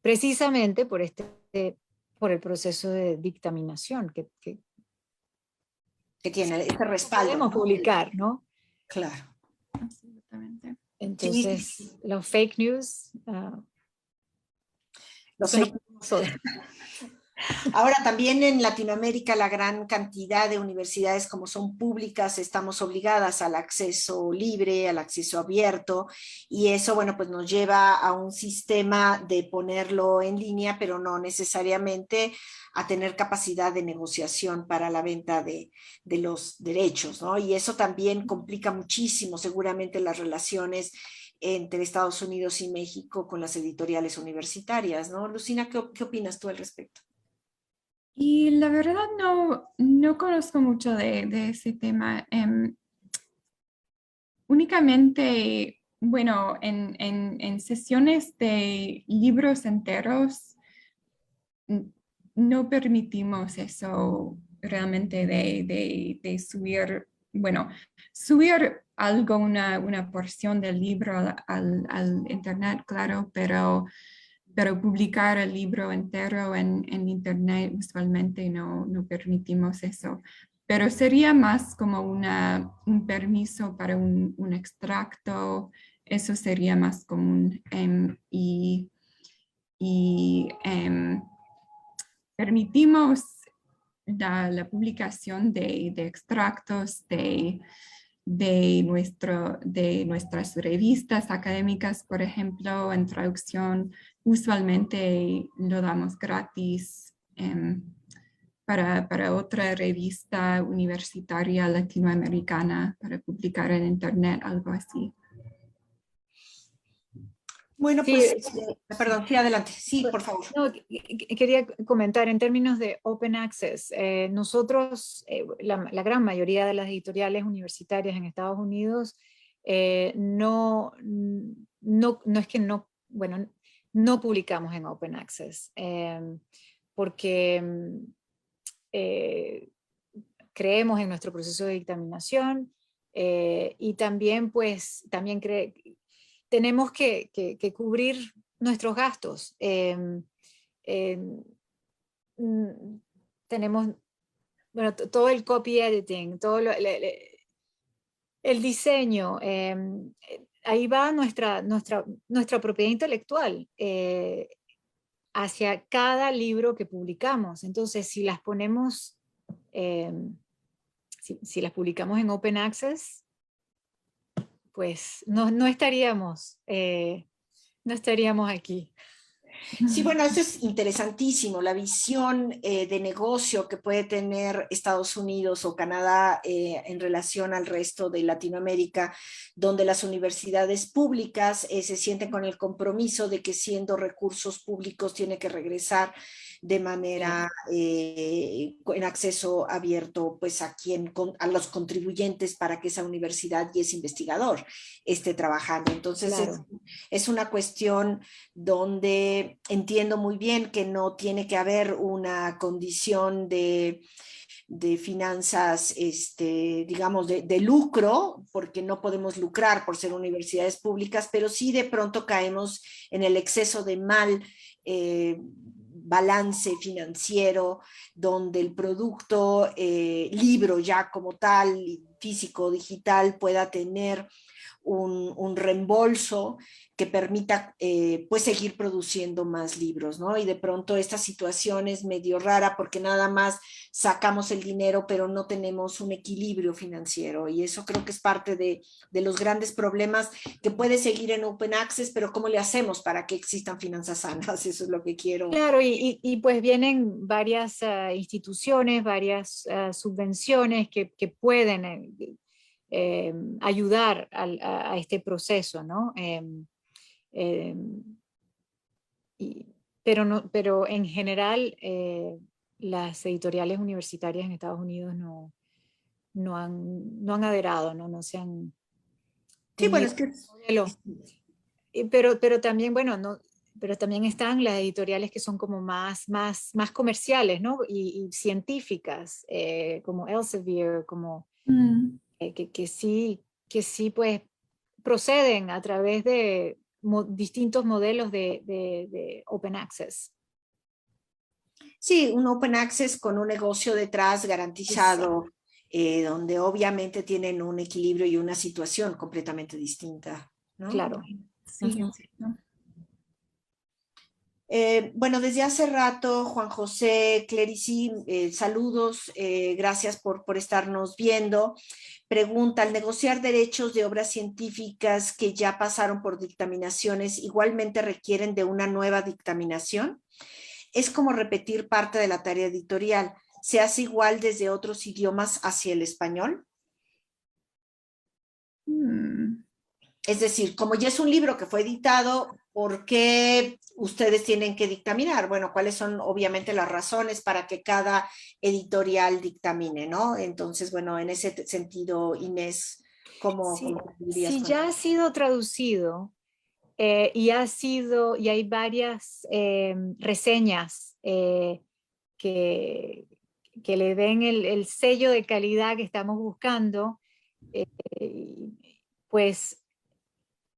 [SPEAKER 2] precisamente por el proceso de dictaminación
[SPEAKER 1] que tiene ese respaldo,
[SPEAKER 2] podemos
[SPEAKER 1] ¿no?
[SPEAKER 2] publicar, ¿no?
[SPEAKER 1] Claro.
[SPEAKER 3] Absolutamente.
[SPEAKER 1] Sí, sí,
[SPEAKER 2] Entonces,
[SPEAKER 1] sí.
[SPEAKER 2] los fake news
[SPEAKER 1] Los
[SPEAKER 2] son
[SPEAKER 1] fake
[SPEAKER 2] abusos.
[SPEAKER 1] Ahora también en Latinoamérica la gran cantidad de universidades como son públicas estamos obligadas al acceso libre, al acceso abierto y eso bueno pues nos lleva a un sistema de ponerlo en línea pero no necesariamente a tener capacidad de negociación para la venta de los derechos, ¿no? Y eso también complica muchísimo seguramente las relaciones entre Estados Unidos y México con las editoriales universitarias, ¿no? Lucina, ¿qué opinas tú al respecto?
[SPEAKER 3] Y la verdad no conozco mucho de ese tema. Únicamente, bueno, en sesiones de libros enteros no permitimos eso realmente de subir, bueno, subir algo, una porción del libro al internet, claro, pero publicar el libro entero en internet usualmente no permitimos eso. Pero sería más como un permiso para un extracto, eso sería más común. Y permitimos la publicación de extractos de nuestras revistas académicas, por ejemplo, en traducción. Usualmente lo damos gratis para otra revista universitaria latinoamericana para publicar en internet, algo así.
[SPEAKER 1] Bueno,
[SPEAKER 2] Sí,
[SPEAKER 1] pues, perdón, sí, adelante. Sí, por favor.
[SPEAKER 2] no, quería comentar en términos de Open Access. Nosotros, la gran mayoría de las editoriales universitarias en Estados Unidos, no es que no, bueno, no publicamos en Open Access, porque eh, creemos en nuestro proceso de dictaminación y también, pues, también tenemos que cubrir nuestros gastos. Eh, tenemos, bueno, todo el copy editing, todo el diseño, ahí va nuestra propiedad intelectual hacia cada libro que publicamos. Entonces, si las ponemos, eh, si las publicamos en Open Access, pues no estaríamos, no estaríamos aquí.
[SPEAKER 1] Sí, bueno, eso es interesantísimo, la visión de negocio que puede tener Estados Unidos o Canadá en relación al resto de Latinoamérica, donde las universidades públicas se sienten con el compromiso de que siendo recursos públicos tiene que regresar de manera en acceso abierto pues a los contribuyentes para que esa universidad y ese investigador esté trabajando. Entonces
[SPEAKER 2] Claro.
[SPEAKER 1] es una cuestión donde entiendo muy bien que no tiene que haber una condición de finanzas, digamos, de lucro, porque no podemos lucrar por ser universidades públicas, pero sí de pronto caemos en el exceso de mal balance financiero, donde el producto libro ya como tal, físico, digital, pueda tener un reembolso que permita pues seguir produciendo más libros, ¿no? Y de pronto esta situación es medio rara porque nada más sacamos el dinero pero no tenemos un equilibrio financiero y eso creo que es parte de los grandes problemas que puede seguir en Open Access, pero ¿cómo le hacemos para que existan finanzas sanas? Eso es lo que quiero.
[SPEAKER 2] Claro, y pues vienen varias instituciones, varias subvenciones que pueden ayudar a este proceso, ¿no? Eh, pero, no, pero en general las editoriales universitarias en Estados Unidos no han aderado, no se han
[SPEAKER 1] Sí, bueno,
[SPEAKER 2] unido
[SPEAKER 1] es que
[SPEAKER 2] al modelo. Pero también, bueno, pero también están las editoriales que son como más comerciales, ¿no? Y científicas, como Elsevier, como que sí, pues, proceden a través de distintos modelos de Open Access.
[SPEAKER 1] sí, un Open Access con un negocio detrás garantizado,
[SPEAKER 2] Exacto.
[SPEAKER 1] donde obviamente tienen un equilibrio y una situación completamente distinta, ¿no?
[SPEAKER 2] Claro.
[SPEAKER 3] Sí,
[SPEAKER 2] Ujú.
[SPEAKER 3] entiendo.
[SPEAKER 1] Bueno, desde hace rato, Juan José, Clerici, saludos, gracias por estarnos viendo. Pregunta, ¿al negociar derechos de obras científicas que ya pasaron por dictaminaciones, igualmente requieren de una nueva dictaminación? Es como repetir parte de la tarea editorial. ¿Se hace igual desde otros idiomas hacia el español? Es decir, como ya es un libro que fue editado, ¿por qué ustedes tienen que dictaminar? Bueno, ¿cuáles son obviamente las razones para que cada editorial dictamine, ¿no? Entonces, bueno, en ese sentido, Inés, ¿cómo dirías?
[SPEAKER 2] Si ya ha sido traducido y hay varias reseñas que le den el sello de calidad que estamos buscando, pues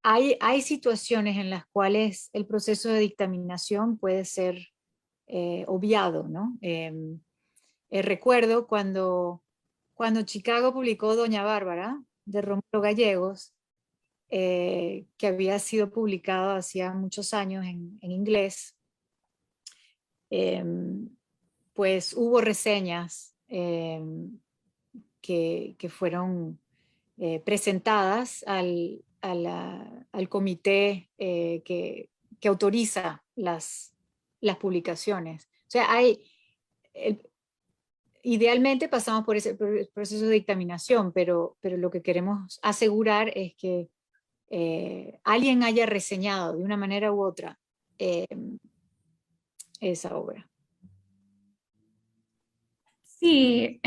[SPEAKER 2] hay situaciones en las cuales el proceso de dictaminación puede ser obviado, ¿no? Recuerdo cuando Chicago publicó Doña Bárbara, de Rómulo Gallegos, que había sido publicado hacía muchos años en inglés, pues hubo reseñas que fueron presentadas al comité que autoriza las publicaciones. O sea, idealmente pasamos por ese proceso de dictaminación, pero lo que queremos asegurar es que alguien haya reseñado de una manera u otra esa obra.
[SPEAKER 3] Sí,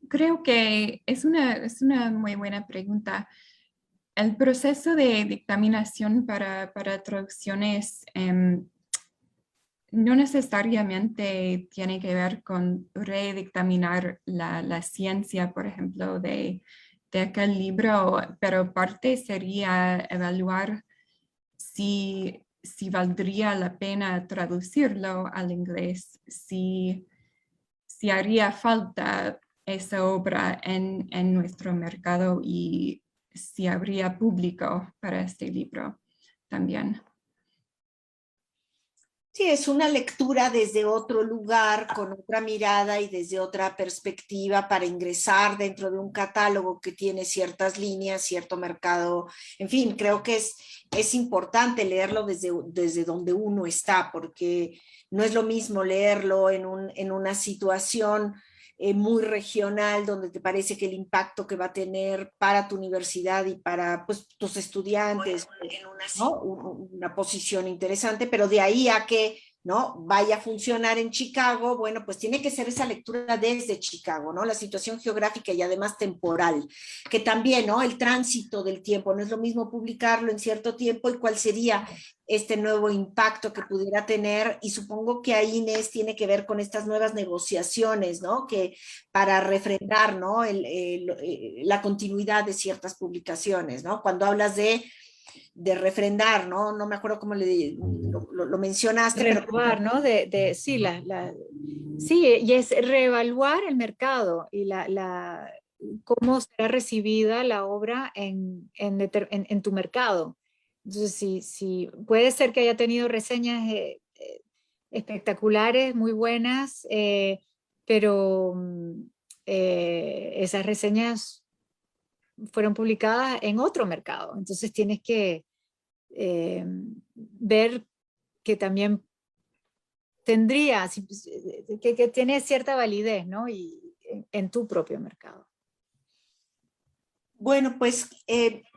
[SPEAKER 3] creo que es una muy buena pregunta. El proceso de dictaminación para traducciones no necesariamente tiene que ver con redictaminar la ciencia, por ejemplo, de aquel libro, pero parte sería evaluar si valdría la pena traducirlo al inglés, si haría falta esa obra en nuestro mercado y si habría público para este libro también.
[SPEAKER 1] Sí, es una lectura desde otro lugar, con otra mirada y desde otra perspectiva para ingresar dentro de un catálogo que tiene ciertas líneas, cierto mercado. En fin, creo que es importante leerlo desde donde uno está, porque no es lo mismo leerlo en una situación muy regional, donde te parece que el impacto que va a tener para tu universidad y para pues, tus estudiantes, ¿no? Una posición interesante, pero de ahí a que ¿no? vaya a funcionar en Chicago, bueno, pues tiene que ser esa lectura desde Chicago, ¿no? La situación geográfica y además temporal, que también, ¿no? El tránsito del tiempo, no es lo mismo publicarlo en cierto tiempo y cuál sería este nuevo impacto que pudiera tener, y supongo que ahí, Inés, tiene que ver con estas nuevas negociaciones, ¿no? Que para refrendar, ¿no? La continuidad de ciertas publicaciones, ¿no? Cuando hablas de refrendar, ¿no? No me acuerdo cómo lo mencionaste.
[SPEAKER 2] Renovar, ¿no? Sí, sí, y es reevaluar el mercado y cómo será recibida la obra en tu mercado. Entonces, si puede ser que haya tenido reseñas espectaculares, muy buenas, pero esas reseñas fueron publicadas en otro mercado. Entonces tienes que ver que también tendría, que tiene cierta validez, ¿no? Y en tu propio mercado.
[SPEAKER 1] Bueno, pues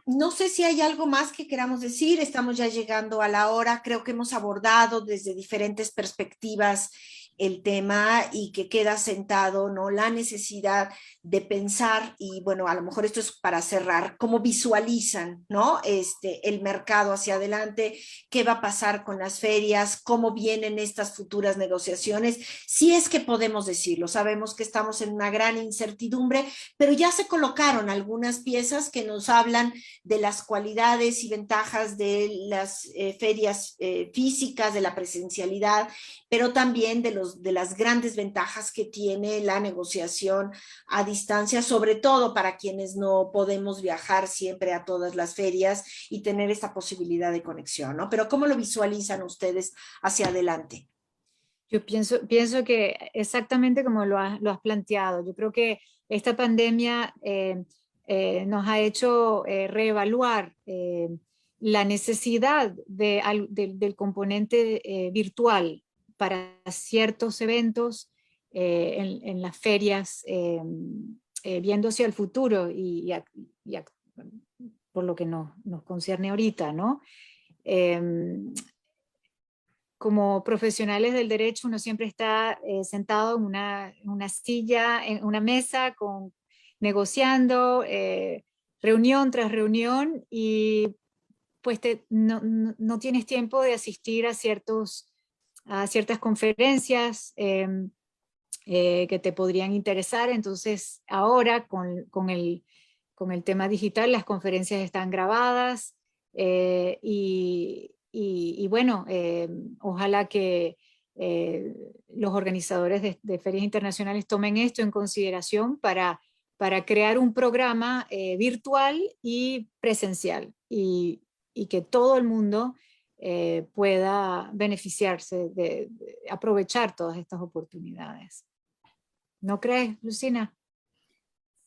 [SPEAKER 1] no sé si hay algo más que queramos decir. Estamos ya llegando a la hora. Creo que hemos abordado desde diferentes perspectivas el tema y que queda sentado, ¿no? La necesidad de pensar, y bueno, a lo mejor esto es para cerrar, cómo visualizan, ¿no? El mercado hacia adelante, qué va a pasar con las ferias, cómo vienen estas futuras negociaciones, si es que podemos decirlo. Sabemos que estamos en una gran incertidumbre, pero ya se colocaron algunas piezas que nos hablan de las cualidades y ventajas de las ferias físicas, de la presencialidad, pero también de los de las grandes ventajas que tiene la negociación a distancia, sobre todo para quienes no podemos viajar siempre a todas las ferias y tener esta posibilidad de conexión, ¿no? Pero ¿cómo lo visualizan ustedes hacia adelante?
[SPEAKER 2] Yo pienso que exactamente como lo has planteado. Yo creo que esta pandemia nos ha hecho reevaluar la necesidad del componente virtual para ciertos eventos en las ferias, viendo hacia el futuro por lo que nos concierne ahorita, ¿no? Como profesionales del derecho, uno siempre está sentado en una silla, en una mesa, negociando, reunión tras reunión, y pues no tienes tiempo de asistir a ciertas conferencias que te podrían interesar. Entonces ahora con el tema digital, las conferencias están grabadas y bueno, ojalá que los organizadores de ferias internacionales tomen esto en consideración para crear un programa virtual y presencial, y que todo el mundo pueda beneficiarse de aprovechar todas estas oportunidades. ¿No crees, Lucina?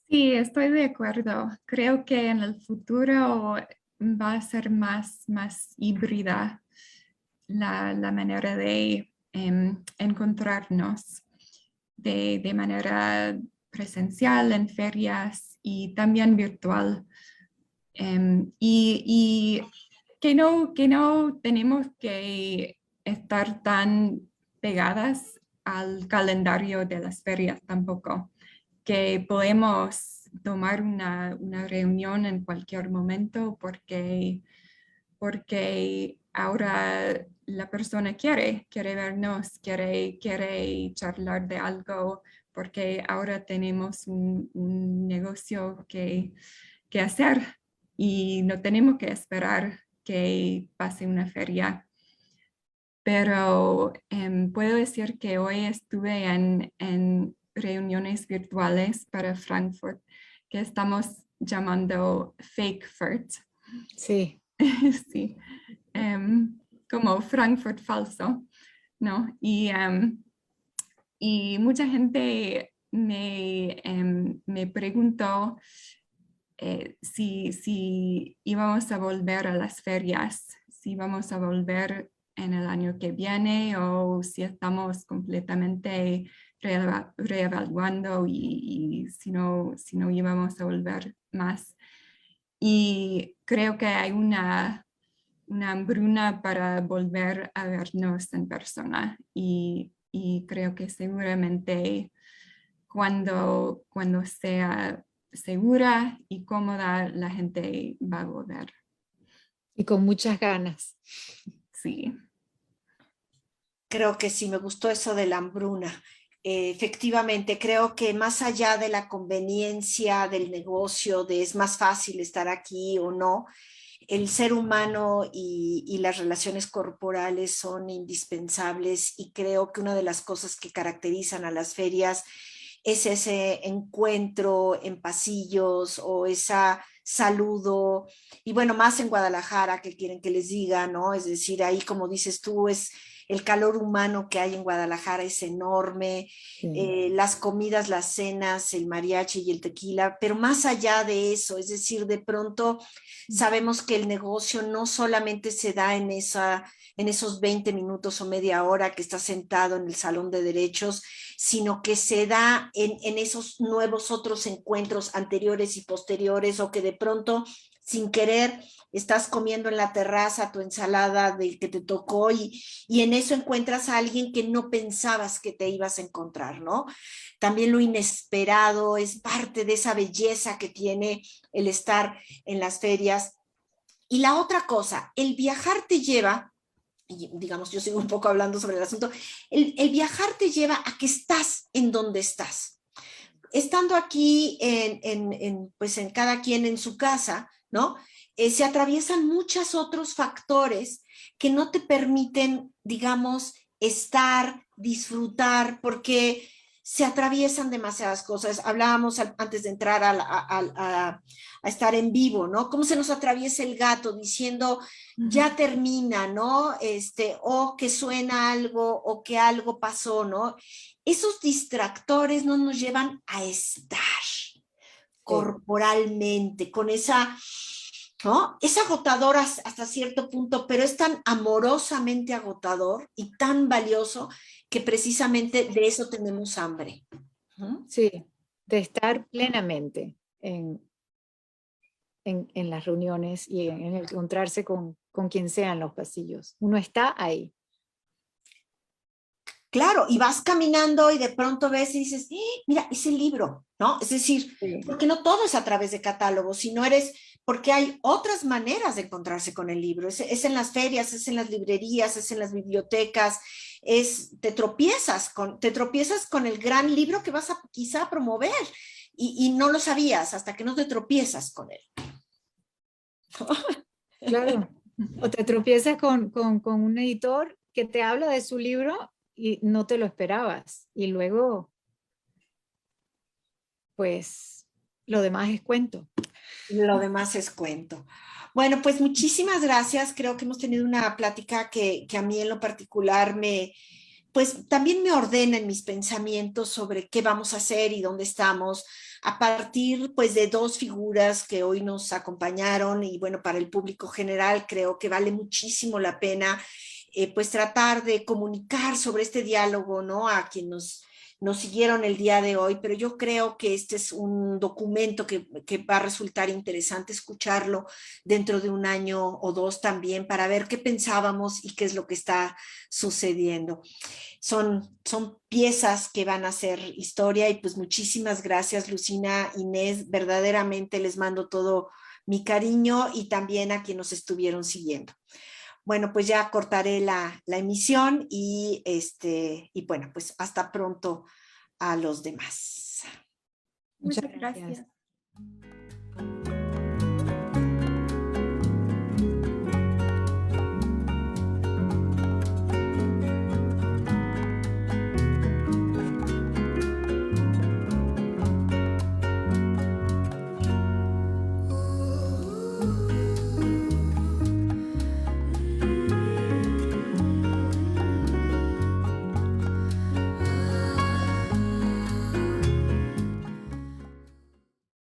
[SPEAKER 3] Sí, estoy de acuerdo. Creo que en el futuro va a ser más híbrida la manera de encontrarnos de manera presencial en ferias y también virtual. Y que no tenemos que estar tan pegadas al calendario de las ferias tampoco, que podemos tomar una reunión en cualquier momento porque ahora la persona quiere vernos, quiere charlar de algo, porque ahora tenemos un negocio que hacer y no tenemos que esperar que pase una feria. Pero puedo decir que hoy estuve en reuniones virtuales para Frankfurt, que estamos llamando Fakefurt.
[SPEAKER 2] Sí.
[SPEAKER 3] Sí, como Frankfurt falso, ¿no? Y mucha gente me preguntó si íbamos a volver a las ferias, si vamos a volver en el año que viene o si estamos completamente reevaluando y si no íbamos a volver más. Y creo que hay una hambruna para volver a vernos en persona y creo que seguramente cuando sea segura y cómoda, la gente va a volver.
[SPEAKER 2] Y con muchas ganas.
[SPEAKER 3] Sí.
[SPEAKER 1] Creo que sí, me gustó eso de la hambruna. Efectivamente, creo que más allá de la conveniencia del negocio, de es más fácil estar aquí o no, el ser humano y las relaciones corporales son indispensables, y creo que una de las cosas que caracterizan a las ferias es ese encuentro en pasillos o esa saludo, y bueno, más en Guadalajara, que quieren que les diga, ¿no? Es decir, ahí como dices tú, es el calor humano que hay en Guadalajara es enorme,
[SPEAKER 2] Sí.
[SPEAKER 1] las comidas, las cenas, el mariachi y el tequila, pero más allá de eso, es decir, de pronto sabemos que el negocio no solamente se da en esos 20 minutos o media hora que estás sentado en el salón de derechos, sino que se da en esos nuevos otros encuentros anteriores y posteriores, o que de pronto, sin querer, estás comiendo en la terraza tu ensalada del que te tocó y en eso encuentras a alguien que no pensabas que te ibas a encontrar, ¿no? También lo inesperado es parte de esa belleza que tiene el estar en las ferias. Y la otra cosa, el viajar te lleva, y digamos, yo sigo un poco hablando sobre el asunto, el viajar te lleva a que estás en donde estás. Estando aquí pues en cada quien en su casa, ¿no? Se atraviesan muchos otros factores que no te permiten, digamos, estar disfrutar, porque se atraviesan demasiadas cosas. Hablábamos antes de entrar a estar en vivo, ¿no? Cómo se nos atraviesa el gato diciendo, ya termina, ¿no? O que suena algo, o que algo pasó, ¿no? Esos distractores no nos llevan a estar corporalmente, con esa, ¿no? Es agotador hasta cierto punto, pero es tan amorosamente agotador y tan valioso que precisamente de eso tenemos hambre.
[SPEAKER 2] Sí, de estar plenamente en las reuniones y en encontrarse con quien sea en los pasillos. Uno está ahí.
[SPEAKER 1] Claro, y vas caminando y de pronto ves y dices, mira, es el libro, ¿no? Es decir, porque no todo es a través de catálogos, sino porque hay otras maneras de encontrarse con el libro. Es en las ferias, es en las librerías, es en las bibliotecas, te tropiezas con el gran libro que vas a quizá promover y no lo sabías hasta que no te tropiezas con él.
[SPEAKER 2] Claro. O te tropiezas con un editor que te habla de su libro y no te lo esperabas. Y luego, pues, lo demás es cuento.
[SPEAKER 1] Lo demás es cuento. Bueno, pues muchísimas gracias. Creo que hemos tenido una plática que a mí en lo particular pues también me ordena en mis pensamientos sobre qué vamos a hacer y dónde estamos, a partir pues de dos figuras que hoy nos acompañaron y bueno, para el público general creo que vale muchísimo la pena pues tratar de comunicar sobre este diálogo, ¿no? A quien nos siguieron el día de hoy, pero yo creo que este es un documento que va a resultar interesante escucharlo dentro de un año o dos también para ver qué pensábamos y qué es lo que está sucediendo. Son piezas que van a ser historia y pues muchísimas gracias Lucina, Inés, verdaderamente les mando todo mi cariño y también a quienes nos estuvieron siguiendo. Bueno, pues ya cortaré la emisión y bueno, pues hasta pronto a los demás.
[SPEAKER 3] Muchas gracias.